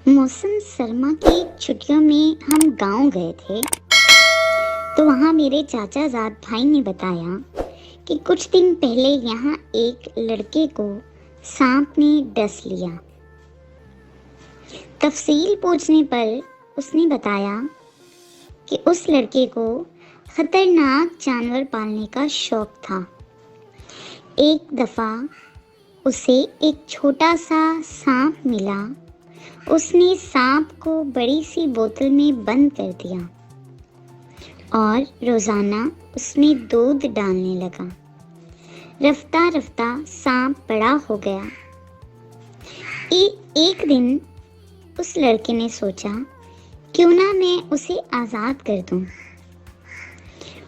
मौसम सरमा की छुट्टियों में हम गांव गए थे। तो वहाँ मेरे चाचा जाद भाई ने बताया कि कुछ दिन पहले यहाँ एक लड़के को सांप ने डस लिया। तफसील पूछने पर उसने बताया कि उस लड़के को खतरनाक जानवर पालने का शौक था। एक दफ़ा उसे एक छोटा सा सांप मिला। उसने सांप को बड़ी सी बोतल में बंद कर दिया और रोज़ाना उसमें दूध डालने लगा। रफ्ता रफ्ता सांप बड़ा हो गया। एक दिन उस लड़के ने सोचा, क्यों ना मैं उसे आज़ाद कर दूं।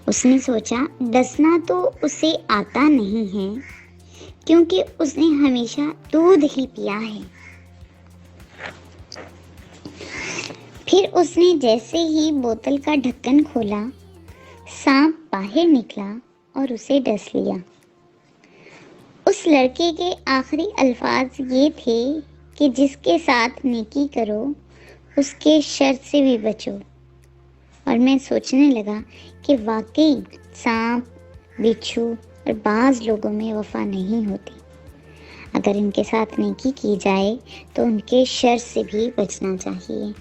उसने सोचा, डसना तो उसे आता नहीं है क्योंकि उसने हमेशा दूध ही पिया है। फिर उसने जैसे ही बोतल का ढक्कन खोला, सांप बाहर निकला और उसे डस लिया। उस लड़के के आखिरी अल्फाज ये थे कि जिसके साथ नेकी करो उसके शर से भी बचो। और मैं सोचने लगा कि वाकई सांप, बिच्छू और बाज़ लोगों में वफा नहीं होती। अगर इनके साथ नेकी की जाए तो उनके शर से भी बचना चाहिए।